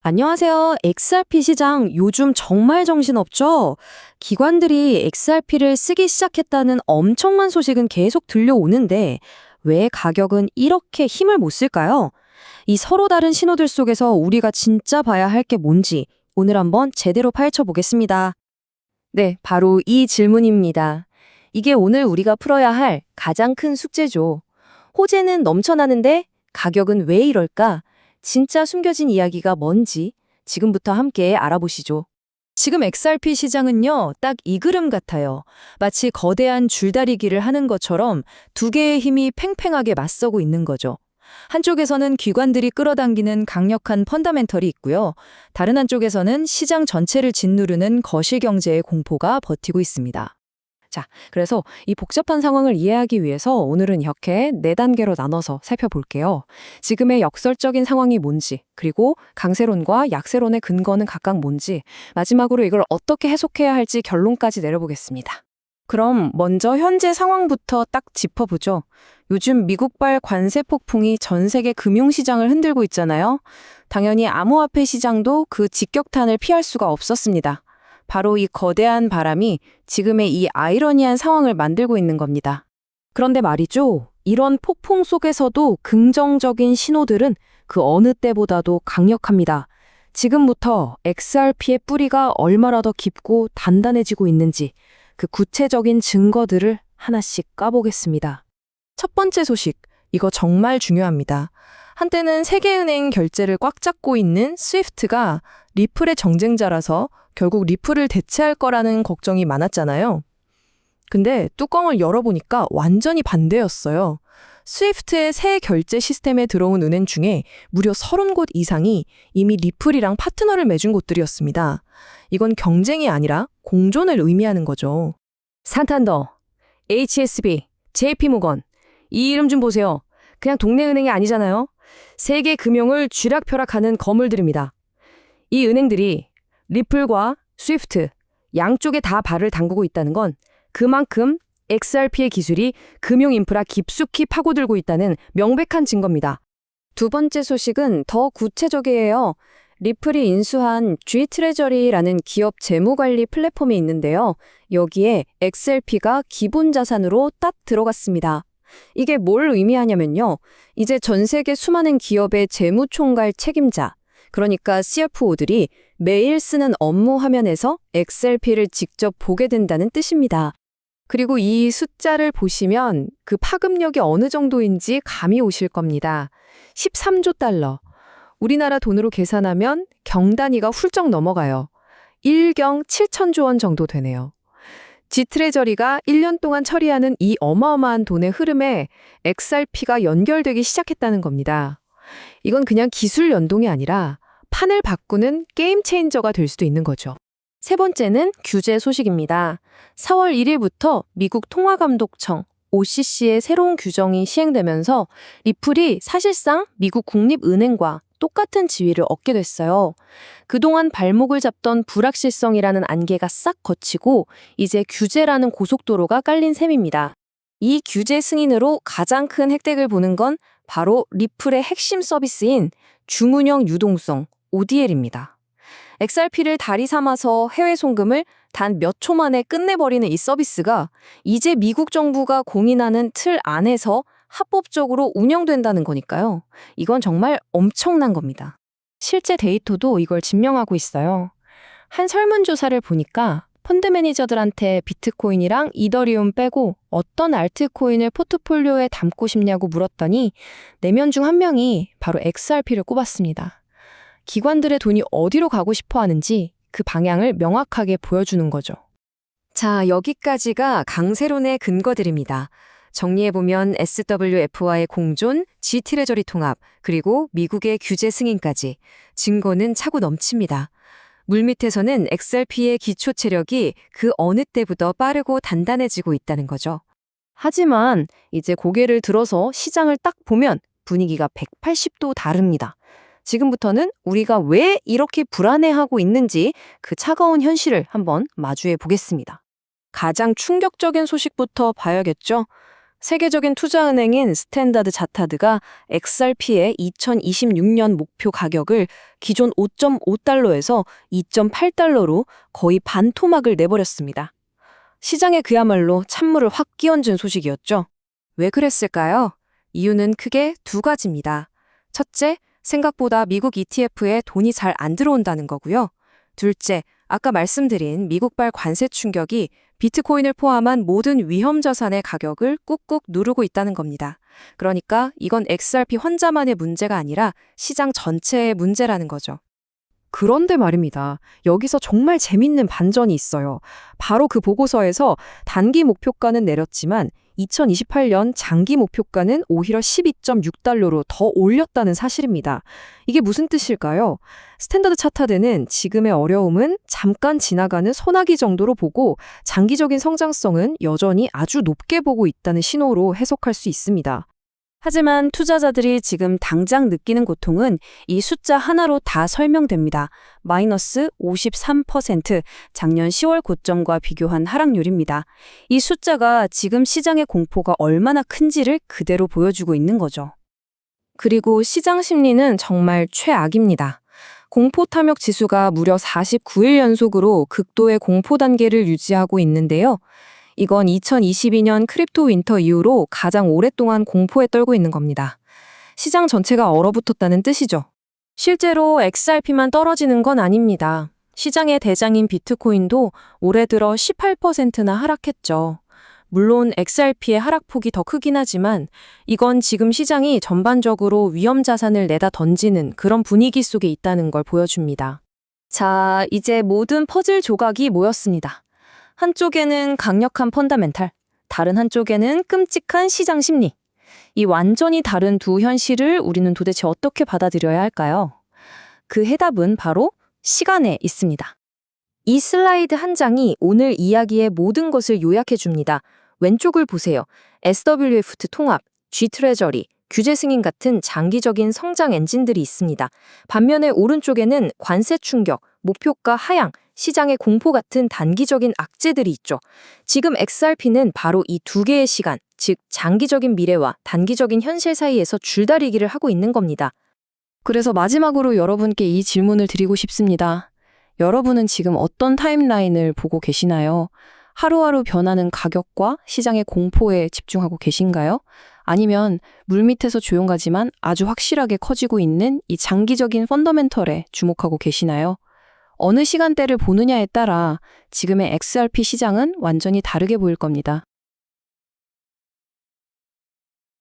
안녕하세요. XRP 시장 요즘 정말 정신없죠? 기관들이 XRP를 쓰기 시작했다는 엄청난 소식은 계속 들려오는데 왜 가격은 이렇게 힘을 못 쓸까요? 이 서로 다른 신호들 속에서 우리가 진짜 봐야 할 게 뭔지 오늘 한번 제대로 파헤쳐 보겠습니다. 네, 바로 이 질문입니다. 이게 오늘 우리가 풀어야 할 가장 큰 숙제죠. 호재는 넘쳐나는데 가격은 왜 이럴까? 진짜 숨겨진 이야기가 뭔지 지금부터 함께 알아보시죠. 지금 XRP 시장은요, 딱 이 그림 같아요. 마치 거대한 줄다리기를 하는 것처럼 두 개의 힘이 팽팽하게 맞서고 있는 거죠. 한쪽에서는 기관들이 끌어당기는 강력한 펀더멘털이 있고요. 다른 한쪽에서는 시장 전체를 짓누르는 거실경제의 공포가 버티고 있습니다. 자, 그래서 이 복잡한 상황을 이해하기 위해서 오늘은 이렇게 네 단계로 나눠서 살펴볼게요. 지금의 역설적인 상황이 뭔지, 그리고 강세론과 약세론의 근거는 각각 뭔지, 마지막으로 이걸 어떻게 해석해야 할지 결론까지 내려보겠습니다. 그럼 먼저 현재 상황부터 딱 짚어보죠. 요즘 미국발 관세 폭풍이 전 세계 금융시장을 흔들고 있잖아요. 당연히 암호화폐 시장도 그 직격탄을 피할 수가 없었습니다. 바로 이 거대한 바람이 지금의 이 아이러니한 상황을 만들고 있는 겁니다. 그런데 말이죠. 이런 폭풍 속에서도 긍정적인 신호들은 그 어느 때보다도 강력합니다. 지금부터 XRP의 뿌리가 얼마나 더 깊고 단단해지고 있는지 그 구체적인 증거들을 하나씩 까보겠습니다. 첫 번째 소식, 이거 정말 중요합니다. 한때는 세계은행 결제를 꽉 잡고 있는 스위프트가 리플의 경쟁자라서 결국 리플을 대체할 거라는 걱정이 많았잖아요. 근데 뚜껑을 열어보니까 완전히 반대였어요. 스위프트의 새 결제 시스템에 들어온 은행 중에 무려 30곳 이상이 이미 리플이랑 파트너를 맺은 곳들이었습니다. 이건 경쟁이 아니라 공존을 의미하는 거죠. 산탄더, HSB, JP모건, 이 이름 좀 보세요. 그냥 동네 은행이 아니잖아요. 세계 금융을 쥐락펴락하는 거물들입니다. 이 은행들이 리플과 스위프트 양쪽에 다 발을 담그고 있다는 건 그만큼 XRP의 기술이 금융 인프라 깊숙이 파고들고 있다는 명백한 증거입니다. 두 번째 소식은 더 구체적이에요. 리플이 인수한 G트레저리라는 기업 재무관리 플랫폼이 있는데요. 여기에 XRP가 기본 자산으로 딱 들어갔습니다. 이게 뭘 의미하냐면요. 이제 전 세계 수많은 기업의 재무총괄 책임자, 그러니까 CFO들이 매일 쓰는 업무 화면에서 XRP를 직접 보게 된다는 뜻입니다. 그리고 이 숫자를 보시면 그 파급력이 어느 정도인지 감이 오실 겁니다. 13조 달러. 우리나라 돈으로 계산하면 경단위가 훌쩍 넘어가요. 1경 7천조 원 정도 되네요. G트레저리가 1년 동안 처리하는 이 어마어마한 돈의 흐름에 XRP가 연결되기 시작했다는 겁니다. 이건 그냥 기술 연동이 아니라 판을 바꾸는 게임 체인저가 될 수도 있는 거죠. 세 번째는 규제 소식입니다. 4월 1일부터 미국 통화감독청 OCC의 새로운 규정이 시행되면서 리플이 사실상 미국 국립은행과 똑같은 지위를 얻게 됐어요. 그동안 발목을 잡던 불확실성이라는 안개가 싹 걷히고 이제 규제라는 고속도로가 깔린 셈입니다. 이 규제 승인으로 가장 큰 혜택을 보는 건 바로 리플의 핵심 서비스인 중운영 유동성, ODL입니다. XRP를 다리 삼아서 해외 송금을 단 몇 초 만에 끝내버리는 이 서비스가 이제 미국 정부가 공인하는 틀 안에서 합법적으로 운영된다는 거니까요. 이건 정말 엄청난 겁니다. 실제 데이터도 이걸 증명하고 있어요. 한 설문조사를 보니까 펀드 매니저들한테 비트코인이랑 이더리움 빼고 어떤 알트코인을 포트폴리오에 담고 싶냐고 물었더니 4명 중 1명이 바로 XRP를 꼽았습니다. 기관들의 돈이 어디로 가고 싶어 하는지 그 방향을 명확하게 보여주는 거죠. 자, 여기까지가 강세론의 근거들입니다. 정리해보면 SWF와의 공존, G트레저리 통합, 그리고 미국의 규제 승인까지 증거는 차고 넘칩니다. 물밑에서는 XRP의 기초 체력이 그 어느 때보다 빠르고 단단해지고 있다는 거죠. 하지만 이제 고개를 들어서 시장을 딱 보면 분위기가 180도 다릅니다. 지금부터는 우리가 왜 이렇게 불안해하고 있는지 그 차가운 현실을 한번 마주해 보겠습니다. 가장 충격적인 소식부터 봐야겠죠. 세계적인 투자은행인 스탠다드 차타드가 XRP의 2026년 목표 가격을 기존 5.5달러에서 2.8달러로 거의 반토막을 내버렸습니다. 시장에 그야말로 찬물을 확 끼얹은 소식이었죠. 왜 그랬을까요? 이유는 크게 두 가지입니다. 첫째, 생각보다 미국 ETF에 돈이 잘 안 들어온다는 거고요. 둘째, 아까 말씀드린 미국발 관세 충격이 비트코인을 포함한 모든 위험 자산의 가격을 꾹꾹 누르고 있다는 겁니다. 그러니까 이건 XRP 혼자만의 문제가 아니라 시장 전체의 문제라는 거죠. 그런데 말입니다. 여기서 정말 재밌는 반전이 있어요. 바로 그 보고서에서 단기 목표가는 내렸지만 2028년 장기 목표가는 오히려 12.6달러로 더 올렸다는 사실입니다. 이게 무슨 뜻일까요? 스탠다드 차타드는 지금의 어려움은 잠깐 지나가는 소나기 정도로 보고 장기적인 성장성은 여전히 아주 높게 보고 있다는 신호로 해석할 수 있습니다. 하지만 투자자들이 지금 당장 느끼는 고통은 이 숫자 하나로 다 설명됩니다. 마이너스 53%, 작년 10월 고점과 비교한 하락률입니다. 이 숫자가 지금 시장의 공포가 얼마나 큰지를 그대로 보여주고 있는 거죠. 그리고 시장 심리는 정말 최악입니다. 공포 탐욕 지수가 무려 49일 연속으로 극도의 공포 단계를 유지하고 있는데요. 이건 2022년 크립토 윈터 이후로 가장 오랫동안 공포에 떨고 있는 겁니다. 시장 전체가 얼어붙었다는 뜻이죠. 실제로 XRP만 떨어지는 건 아닙니다. 시장의 대장인 비트코인도 올해 들어 18%나 하락했죠. 물론 XRP의 하락폭이 더 크긴 하지만 이건 지금 시장이 전반적으로 위험 자산을 내다 던지는 그런 분위기 속에 있다는 걸 보여줍니다. 자, 이제 모든 퍼즐 조각이 모였습니다. 한쪽에는 강력한 펀더멘탈, 다른 한쪽에는 끔찍한 시장 심리. 이 완전히 다른 두 현실을 우리는 도대체 어떻게 받아들여야 할까요? 그 해답은 바로 시간에 있습니다. 이 슬라이드 한 장이 오늘 이야기의 모든 것을 요약해 줍니다. 왼쪽을 보세요. SWF 통합, G트레저리, 규제 승인 같은 장기적인 성장 엔진들이 있습니다. 반면에 오른쪽에는 관세 충격, 목표가 하향, 시장의 공포 같은 단기적인 악재들이 있죠. 지금 XRP는 바로 이 두 개의 시간, 즉 장기적인 미래와 단기적인 현실 사이에서 줄다리기를 하고 있는 겁니다. 그래서 마지막으로 여러분께 이 질문을 드리고 싶습니다. 여러분은 지금 어떤 타임라인을 보고 계시나요? 하루하루 변하는 가격과 시장의 공포에 집중하고 계신가요? 아니면 물밑에서 조용하지만 아주 확실하게 커지고 있는 이 장기적인 펀더멘털에 주목하고 계시나요? 어느 시간대를 보느냐에 따라 지금의 XRP 시장은 완전히 다르게 보일 겁니다.